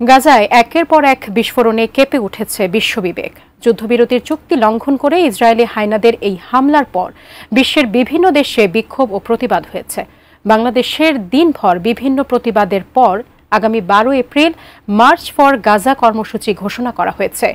গাজায় একের পর এক বিস্ফোরণে কেঁপে উঠেছে বিশ্ববিবেক। যুদ্ধবিরতির চুক্তি লঙ্ঘন করে ইসরায়েলি হায়নাদের এই হামলার পর বিশ্বের বিভিন্ন দেশে বিক্ষোভ ও প্রতিবাদ হয়েছে। বাংলাদেশের দিনভর বিভিন্ন প্রতিবাদের পর আগামী 12 এপ্রিল মার্চ ফর গাজা কর্মসূচি ঘোষণা করা হয়েছে।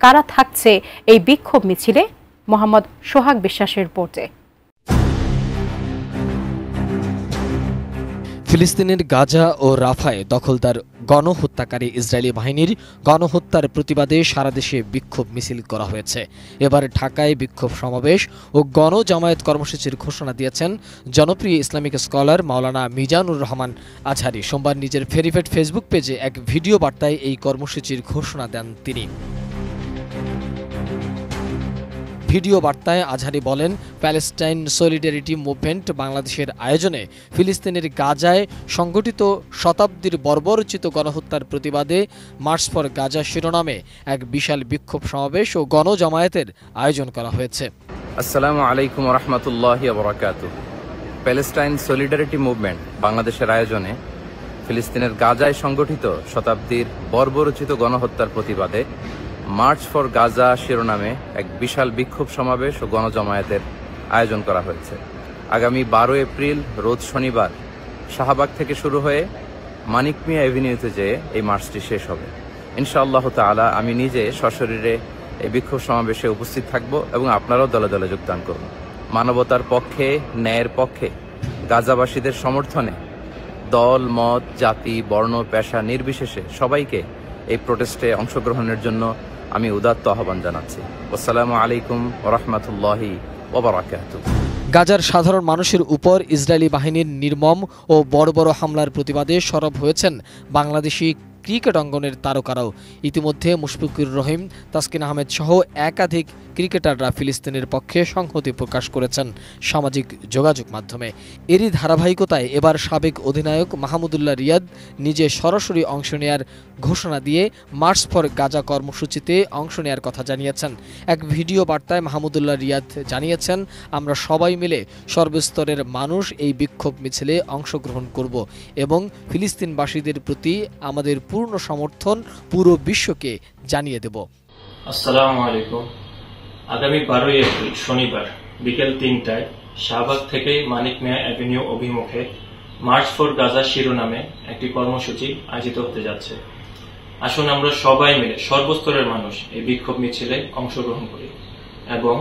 কারা থাকছে এই বিক্ষোভ মিছিলে? মোহাম্মদ সোহাগ বিশ্বাসের রিপোর্টে। ফিলিস্তিনের গাজা ও রাফায় দখলদার গণহত্যাকারী ইসরায়েলি বাহিনীর গণহত্যার প্রতিবাদে সারা দেশে বিক্ষোভ মিছিল করা হয়েছে। এবার ঢাকায় বিক্ষোভ সমাবেশ ও গণজামায়াত কর্মসূচির ঘোষণা দিয়েছেন জনপ্রিয় ইসলামিক স্কলার মাওলানা মিজানুর রহমান আজহারি। সোমবার নিজের ভেরিফাইড ফেসবুক পেজে এক ভিডিও বার্তায় এই কর্মসূচির ঘোষণা দেন তিনি। ভিডিও বার্তায় আজহারি বলেন, প্যালেস্টাইন সলিডারিটি মুভমেন্ট বাংলাদেশের আয়োজনে ফিলিস্তিনের গাজায় সংগঠিত শতাব্দীর বর্বরোচিত গণহত্যার প্রতিবাদে মার্চ ফর গাজা শিরোনামে এক বিশাল বিক্ষোভ সমাবেশ ও গণজামায়াতের আয়োজন করা হয়েছে। আসসালামু আলাইকুম ওয়া রাহমাতুল্লাহি ওয়া বারাকাতুহু। প্যালেস্টাইন সলিডারিটি মুভমেন্ট বাংলাদেশের আয়োজনে ফিলিস্তিনের গাজায় সংগঠিত শতাব্দীর বর্বরোচিত গণহত্যার প্রতিবাদে মার্চ ফর গাজা শিরোনামে এক বিশাল বিক্ষোভ সমাবেশ ও গণজামায়াতের আয়োজন করা হয়েছে। আগামী 12 এপ্রিল রোজ শনিবার শাহবাগ থেকে শুরু হয়ে মানিক মিয়া এভিনিউতে যেয়ে এই মার্চটি শেষ হবে। ইনশাআল্লাহ তাআলা আমি নিজে সশরীরে এই বিক্ষোভ সমাবেশে উপস্থিত থাকব এবং আপনারাও দলে দলে যোগদান করুন। মানবতার পক্ষে, ন্যায়ের পক্ষে গাজাবাসীদের সমর্থনে দল, মত, জাতি, বর্ণ, পেশা নির্বিশেষে সবাইকে এই প্রোটেস্টে অংশগ্রহণের জন্য আমি উদাত্ত আহ্বান জানাচ্ছি। আসসালামু আলাইকুম ওয়া রাহমাতুল্লাহি ওয়া বারাকাতুহু। গাজার সাধারণ মানুষের উপর ইসরায়েলি বাহিনীর নির্মম ও বড় বড় হামলার প্রতিবাদে সরব হয়েছেন বাংলাদেশি ক্রিকেট অঙ্গনের তারকারাও। ইতিমধ্যে মুশফিকুর রহিম, তাসকিন আহমেদ সহ একাধিক ক্রিকেটাররা ফিলিস্তিনের পক্ষে সংহতি প্রকাশ করেছেন সামাজিক যোগাযোগ মাধ্যমে। এরই ধারাবাহিকতায় এবার সাবেক অধিনায়ক মাহমুদুল্লাহ রিয়াদ নিজে সরাসরি অংশ নেয়ার ঘোষণা দিয়ে মার্চ ফর গাজা কর্মসূচিতে অংশ নেয়ার কথা জানিয়েছেন। এক ভিডিও বার্তায় মাহমুদুল্লাহ রিয়াদ জানিয়েছেন, আমরা সবাই মিলে সর্বস্তরের মানুষ এই বিক্ষোভ মিছিলে অংশগ্রহণ করব এবং ফিলিস্তিনবাসীদের প্রতি আমাদের পূর্ণ সমর্থন পুরো বিশ্বকে জানিয়ে দেব। আসসালামু আলাইকুম। আগামী 12 এপ্রিল শনিবার বিকেল 3টায় শাহবাগ থেকে মানিক মিয়া অ্যাভিনিউ অভিমুখে মার্চ ফর গাজা শিরোনামে একটি কর্মসূচি আয়োজিত হতে যাচ্ছে। আসুন আমরা সবাই মিলে সর্বস্তরের মানুষ এই বিক্ষোভ মিছিলে অংশগ্রহণ করি এবং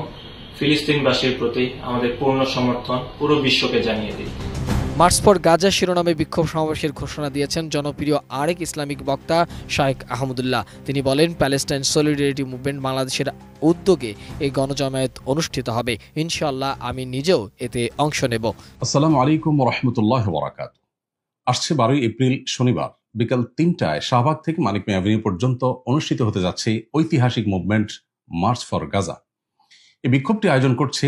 ফিলিস্তিনবাসীর প্রতি আমাদের পূর্ণ সমর্থন পুরো বিশ্বকে জানিয়ে দিই। মার্চ ফর গাজা শিরোনামে বিক্ষোভ সমাবেশের ঘোষণা দিয়েছেন জনপ্রিয় আরেক ইসলামিক বক্তা শাইখ আহমদুল্লাহ। তিনি বলেন, প্যালেস্টাইন সলিডারিটি মুভমেন্ট বাংলাদেশের উদ্যোগে এই গণজামায়াত অনুষ্ঠিত হবে। ইনশাআল্লাহ আমি নিজেও এতে অংশ নেব। আসসালামু আলাইকুম ওয়া রাহমাতুল্লাহি ওয়া বারাকাতুহু। আসছে 12 এপ্রিল শনিবার বিকাল 3টায় শাহবাগ থেকে মানিক মিয়া এভিনিউ পর্যন্ত অনুষ্ঠিত হতে যাচ্ছে ঐতিহাসিক মুভমেন্ট মার্চ ফর গাজা। এই বিক্ষোভটি আয়োজন করছে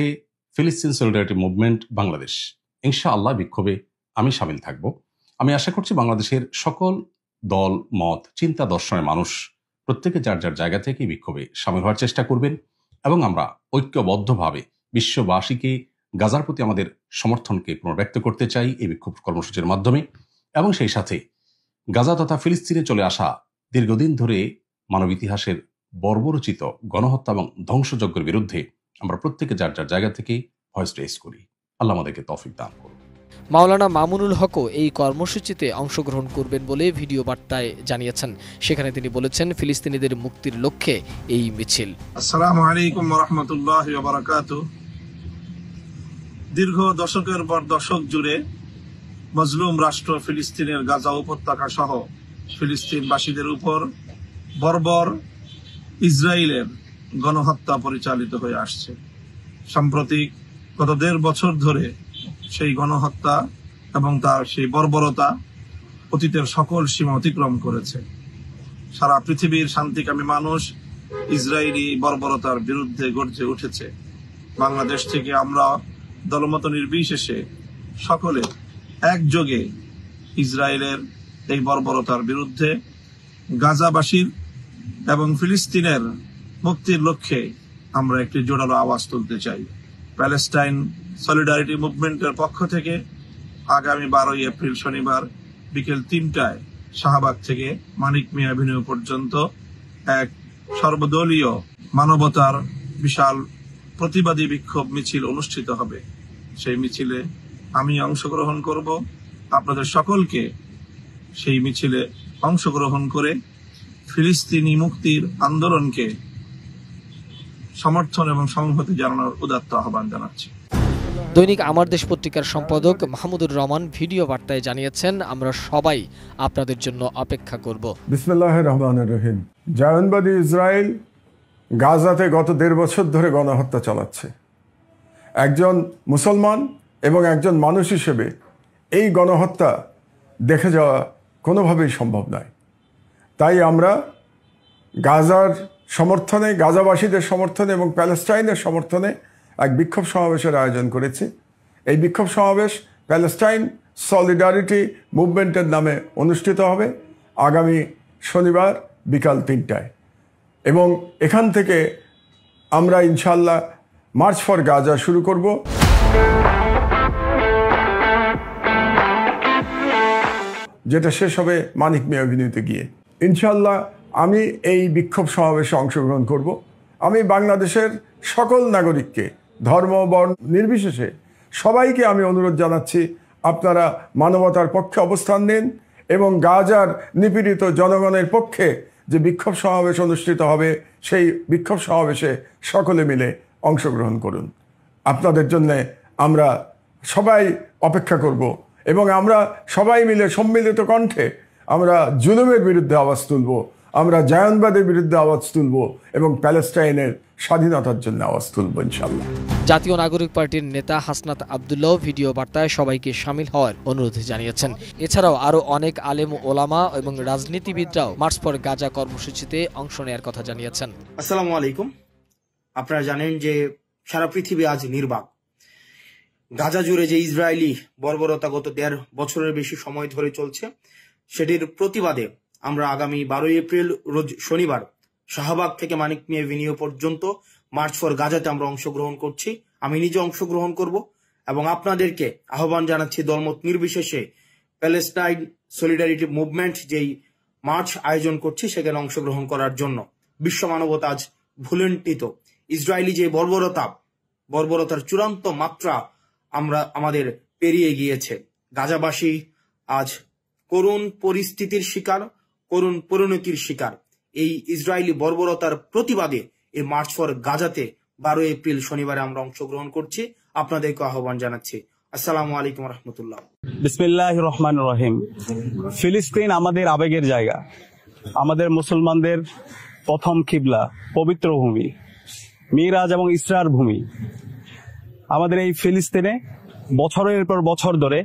ফিলিস্তিন সলিডারিটি মুভমেন্ট বাংলাদেশ। ইনশাআল্লাহ বিক্ষোভে আমি সামিল থাকব। আমি আশা করছি বাংলাদেশের সকল দল, মত, চিন্তা, দর্শনের মানুষ প্রত্যেকে যার যার জায়গা থেকে বিক্ষোভে সামিল হওয়ার চেষ্টা করবেন এবং আমরা ঐক্যবদ্ধভাবে বিশ্ববাসীকে গাজার প্রতি আমাদের সমর্থনকে পুনর্ব্যক্ত করতে চাই এই বিক্ষোভ কর্মসূচির মাধ্যমে। এবং সেই সাথে গাজা তথা ফিলিস্তিনে চলে আসা দীর্ঘদিন ধরে মানব ইতিহাসের বর্বরোচিত গণহত্যা এবং ধ্বংসযজ্ঞের বিরুদ্ধে আমরা প্রত্যেকে যার যার জায়গা থেকে ভয়েস রেজ করি। আল্লাহ আমাদেরকে তৌফিক দান করুন। মাওলানা মামুনুল হকও এই কর্মসূচিতে অংশগ্রহণ করবেন বলে ভিডিও বার্তায় জানিয়েছেন। সেখানে তিনি বলেছেন, ফিলিস্তিনিদের মুক্তির লক্ষ্যে এই মিছিল। আসসালামু আলাইকুম ওয়া রাহমাতুল্লাহি ওয়া বারাকাতুহু। দীর্ঘ দশকের পর দশক জুড়ে মজলুম রাষ্ট্র ফিলিস্তিনের গাজা উপত্যকা সহ ফিলিস্তিনবাসীদের উপর বর্বর ইসরায়েলের গণহত্যা পরিচালিত হয়ে আসছে। সাম্প্রতিক গত 1.5 বছর ধরে সেই গণহত্যা এবং তার সেই বর্বরতা অতীতের সকল সীমা অতিক্রম করেছে। সারা পৃথিবীর শান্তিকামী মানুষ ইসরায়েলি বর্বরতার বিরুদ্ধে গর্জে উঠেছে। বাংলাদেশ থেকে আমরা দলমত নির্বিশেষে সকলে একযোগে ইসরায়েলের এই বর্বরতার বিরুদ্ধে গাজাবাসীর এবং ফিলিস্তিনের মুক্তির লক্ষ্যে আমরা একটি জোরালো আওয়াজ তুলতে চাই। প্যালেস্টাইন সলিডারিটি মুভমেন্টের পক্ষ থেকে আগামী 12 এপ্রিল শনিবার বিকেল 3টায় শাহবাগ থেকে মানিক মিয়া অ্যাভিনিউ পর্যন্ত এক সর্বদলীয় মানবতার বিশাল প্রতিবাদী বিক্ষোভ মিছিল অনুষ্ঠিত হবে। সেই মিছিলে আমি অংশগ্রহণ করব। আপনাদের সকলকে সেই মিছিলে অংশগ্রহণ করে ফিলিস্তিনি মুক্তির আন্দোলনকে সমর্থন এবং সংহতি জানানোর উদাত্ত আহ্বান জানাচ্ছি। দৈনিক আমার দেশ পত্রিকার সম্পাদক মাহমুদুর রহমান ভিডিও বার্তায় জানিয়েছেন, আমরা সবাই আপনাদের জন্য অপেক্ষা করব। বিসমিল্লাহির রহমানির রহিম। জায়নবাদী ইসরায়েল গাজাতে গত 1.5 বছর ধরে গণহত্যা চালাচ্ছে। একজন মুসলমান এবং একজন মানুষ হিসেবে এই গণহত্যা দেখে যাওয়া কোনোভাবেই সম্ভব নয়। তাই আমরা গাজার সমর্থনে, গাজাবাসীদের সমর্থনে এবং প্যালেস্টাইনের সমর্থনে এক বিক্ষোভ সমাবেশের আয়োজন করেছি। এই বিক্ষোভ সমাবেশ প্যালেস্টাইন সলিডারিটি মুভমেন্টের নামে অনুষ্ঠিত হবে আগামী শনিবার বিকাল 3টায়, এবং এখান থেকে আমরা ইনশাল্লাহ মার্চ ফর গাজা শুরু করব। যেটা শেষ হবে মানিক মিয়া অ্যাভিনিউতে গিয়ে। ইনশাল্লাহ আমি এই বিক্ষোভ সমাবেশে অংশগ্রহণ করব। আমি বাংলাদেশের সকল নাগরিককে ধর্ম বর্ণ নির্বিশেষে সবাইকে আমি অনুরোধ জানাচ্ছি, আপনারা মানবতার পক্ষে অবস্থান নিন এবং গাজার নিপীড়িত জনগণের পক্ষে যে বিক্ষোভ সমাবেশ অনুষ্ঠিত হবে সেই বিক্ষোভ সমাবেশে সকলে মিলে অংশগ্রহণ করুন। আপনাদের জন্য আমরা সবাই অপেক্ষা করব এবং আমরা সবাই মিলে সম্মিলিত কণ্ঠে আমরা জুলুমের বিরুদ্ধে আওয়াজ তুলব, আমরা জায়নবাদের বিরুদ্ধে আওয়াজ তুলব এবং প্যালেস্টাইনের স্বাধীনতার জন্য আওয়াজ তুলব ইনশাল্লাহ। জাতীয় নাগরিক পার্টির নেতা হাসনাত আব্দুল্লাহ ভিডিও বার্তায় সবাইকে শামিল হওয়ার অনুরোধ জানিয়েছেন। এছাড়াও আরও অনেক আলেম ওলামা এবং রাজনীতিবিদরাও মার্চ ফর গাজা কর্মসূচিতে অংশ নেওয়ার কথা জানিয়েছেন। আসসালামু আলাইকুম। আপনারা জানেন যে সারা পৃথিবী আজ নির্বাক। গাজা জুড়ে যে ইসরায়েলি বর্বরতা গত 1.5 বছরের বেশি সময় ধরে চলছে, সেটির প্রতিবাদে আমরা আগামী 12 এপ্রিল রোজ শনিবার শাহবাগ থেকে মানিক মিয়া অ্যাভিনিউ পর্যন্ত মার্চ ফর গাজাতে আমরা অংশগ্রহণ করছি। আমি নিজে অংশগ্রহণ করব এবং আপনাদেরকে আহ্বান জানাচ্ছি দলমত নির্বিশেষে প্যালেস্টাইন সলিডারিটি মুভমেন্ট যেই মার্চ আয়োজন করছি সেখানে অংশগ্রহণ করার জন্য। বিশ্ব মানবতা আজ ভুলুণ্ঠিত। ইসরায়েলি যে বর্বরতার চূড়ান্ত মাত্রা আমাদের পেরিয়ে গিয়েছে। গাজাবাসী আজ করুণ পরিস্থিতির শিকার, করুণ পরিণতির শিকার। এই ইসরায়েলি বর্বরতার প্রতিবাদে এই মার্চ ফর গাজাতে 12 এপ্রিল শনিবারে আমরা অংশগ্রহণ করছি। আপনাদেরকে আহ্বান জানাচ্ছি। আসসালামু আলাইকুম রহমতুল্লাহ। বিসমিল্লাহির রহমানির রহিম। ফিলিস্তিন আমাদের আবেগের জায়গা, আমাদের মুসলমানদের প্রথম কিবলা, পবিত্র ভূমি, মিরাজ এবং ইসরার ভূমি। আমাদের এই ফিলিস্তিনে বছরের পর বছর ধরে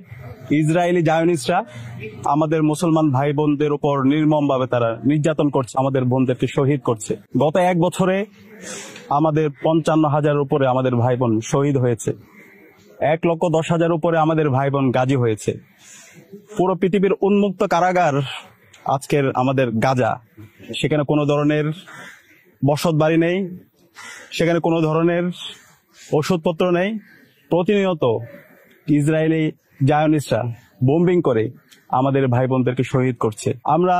ইসরায়েলি জায়নিস্টরা আমাদের মুসলমান ভাই বোনদের উপর নির্মমভাবে তারা নির্যাতন করছে, আমাদের বোনদেরকে শহীদ করছে। গত 1 বছরে আমাদের 55,000 উপরে আমাদের ভাই বোন শহীদ হয়েছে। 1,10,000 উপরে আমাদের ভাই বোন গাজী হয়েছে। পুরো পৃথিবীর উন্মুক্ত কারাগার আজকের আমাদের গাজা। সেখানে কোনো ধরনের বসত বাড়ি নেই, সেখানে কোনো ধরনের ওষুধপত্র নেই। প্রতিনিয়ত ইসরায়েলি জায়নিস্টরা বোম্বিং করে আমাদের ভাই বোনদেরকে শহীদ করছে। আমরা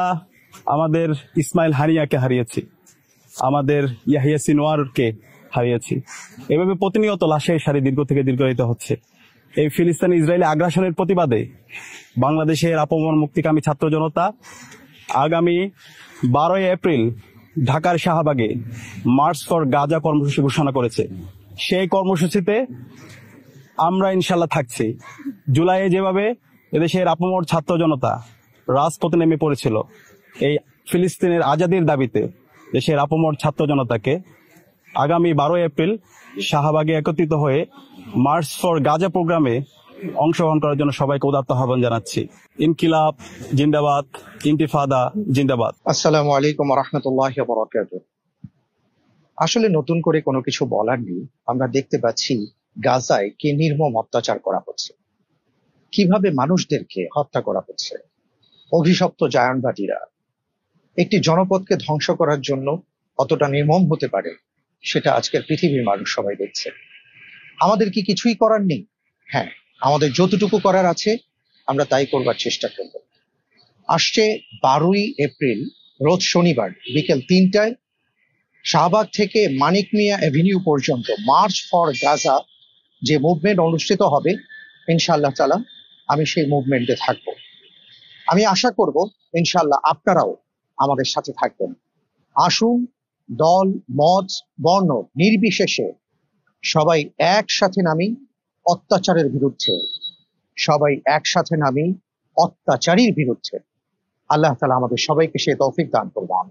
আমাদের ইসমাইল হানিয়াকে হারিয়েছি, আমাদের ইয়াহিয়া সিনোয়ারকে হারিয়েছি। এভাবে প্রতিনিয়ত লাশের সারি দীর্ঘ থেকে দীর্ঘায়িত হচ্ছে। এই ফিলিস্তিনি ইসরায়েলি আগ্রাসনের প্রতিবাদে বাংলাদেশের আপমর মুক্তিকামী ছাত্র জনতা আগামী 12 এপ্রিল ঢাকার শাহবাগে মার্চ ফর গাজা কর্মসূচি ঘোষণা করেছে। সেই কর্মসূচিতে আমরা ইনশাল্লাহ থাকছি। জুলাইয়ে যেভাবে এদেশের আপমর ছাত্র জনতা রাজপথে নেমে পড়েছিল এই ফিলিস্তিনের আজাদির দাবিতে, দেশের আপমর ছাত্র জনতাকে আগামী 12 এপ্রিল শাহবাগে একত্রিত হয়ে মার্চ ফর গাজা প্রোগ্রামে অংশগ্রহণ করার জন্য সবাইকে উদাত্ত আহ্বান জানাচ্ছি। ইনকিলাব জিন্দাবাদ, ইন্তিফাদা জিন্দাবাদ। আসসালামু আলাইকুম ওয়া রাহমাতুল্লাহি ওয়া বারাকাতুহু। আসলে নতুন করে কোনো কিছু বলার নেই। আমরা দেখতে পাচ্ছি গাজায় কি নির্মম অত্যাচার করা হচ্ছে, কিভাবে মানুষদেরকে হত্যা করা হচ্ছে। অভিশপ্ত জায়নবাদীরা একটি জনপদকে ধ্বংস করার জন্য কতটা নির্মম হতে পারে সেটা আজকের পৃথিবীর মানুষ সবাই দেখছে। আমাদের কি কিছুই করার নেই? হ্যাঁ, আমাদের যতটুকু করার আছে আমরা তাই করবার চেষ্টা করব। আসছে 12ই এপ্রিল রোজ শনিবার বিকেল 3টায় শাহবাগ থেকে মানিক মিয়া অ্যাভিনিউ পর্যন্ত মার্চ ফর গাজা যে মুভমেন্ট অনুষ্ঠিত হবে, ইনশাআল্লাহ তাআলা আমি সেই মুভমেন্টে থাকব। আমি আশা করব ইনশাআল্লাহ আপনারাও আমাদের সাথে থাকবেন। আসুন, দল মত বর্ণ নির্বিশেষে সবাই একসাথে নামি অত্যাচারের বিরুদ্ধে, সবাই একসাথে নামি অত্যাচারীর বিরুদ্ধে। আল্লাহ তাআলা আমাদের সবাইকে সে তৌফিক দান করবেন।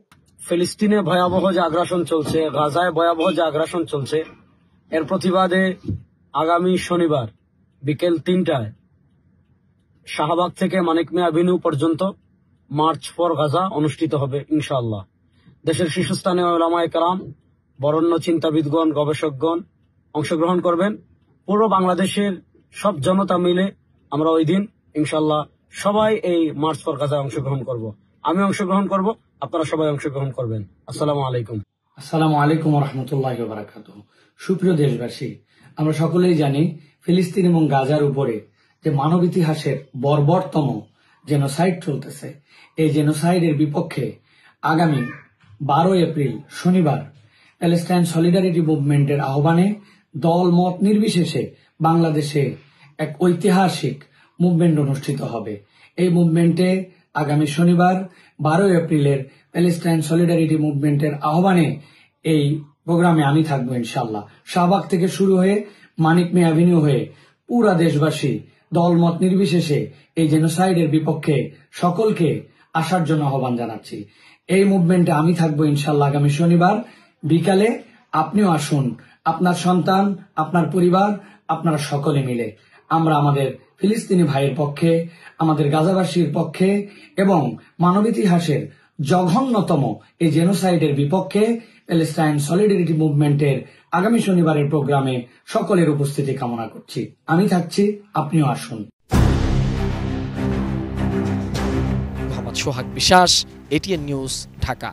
ফিলিস্তিনে ভয়াবহ যে আগ্রাসন চলছে, গাজায় ভয়াবহ যে আগ্রাসন চলছে, এর প্রতিবাদে আগামী শনিবার বিকেল 3টায় শাহবাগ থেকে মানিক মিয়া অ্যাভিনিউ পর্যন্ত মার্চ ফর গাজা অনুষ্ঠিত হবে ইনশাআল্লাহ। দেশের শীর্ষস্থানীয় উলামায়ে কেরাম, বরেণ্য চিন্তাবিদগণ, গবেষকগণ অংশগ্রহণ করবেন। পুরো বাংলাদেশের সব জনতা মিলে আমরা ওই দিন ইনশাআল্লাহ সবাই এই মার্চ ফর গাজায় অংশগ্রহণ করব। আমি অংশগ্রহণ করব, আপনারা সবাই অংশগ্রহণ করবেন। আসসালামু আলাইকুম। আসসালামু আলাইকুম ওয়া রাহমাতুল্লাহি ওয়া বারাকাতুহু। সুপ্রিয় দেশবাসী, আমরা সকলেই জানি ফিলিস্তিন এবং গাজার উপরে যে মানব ইতিহাসের বর্বরতম জেনোসাইড চলতেছে, এই জেনোসাইডের বিপক্ষে আগামী 12 এপ্রিল শনিবার প্যালেস্টাইন সলিডারিটি মুভমেন্টের আহ্বানে দল মত নির্বিশেষে বাংলাদেশে এক ঐতিহাসিক মুভমেন্ট অনুষ্ঠিত হবে। এই মুভমেন্টে আগামী শনিবার 12 এপ্রিলের প্যালেস্টাইন সলিডারিটি মুভমেন্টের আহ্বানে এই প্রোগ্রামে আমি থাকবো ইনশাআল্লাহ। শাহবাগ থেকে শুরু হয়ে মানিক মিয়া অ্যাভিনিউ হয়ে পুরা দেশবাসী দলমত নির্বিশেষে এই জেনোসাইডের বিপক্ষে সকলকে আসার জন্য আহ্বান জানাচ্ছি। এই মুভমেন্টে আমি থাকবো ইনশাআল্লাহ আগামী শনিবার বিকালে। আপনিও আসুন, আপনার সন্তান, আপনার পরিবার, আপনারা সকলে মিলে আমরা আমাদের ফিলিস্তিনি ভাইয়ের পক্ষে, আমাদের গাজাবাসীর পক্ষে এবং মানব ইতিহাসের জঘন্যতম এই জেনোসাইডের বিপক্ষে প্যালেস্টাইন সলিডারিটি মুভমেন্টের আগামী শনিবারের প্রোগ্রামে সকলের উপস্থিতি কামনা করছি। আমি থাকছি, আপনিও আসুন। মোহাম্মদ সোহাগ বিশ্বাস, এটিএন নিউজ, ঢাকা।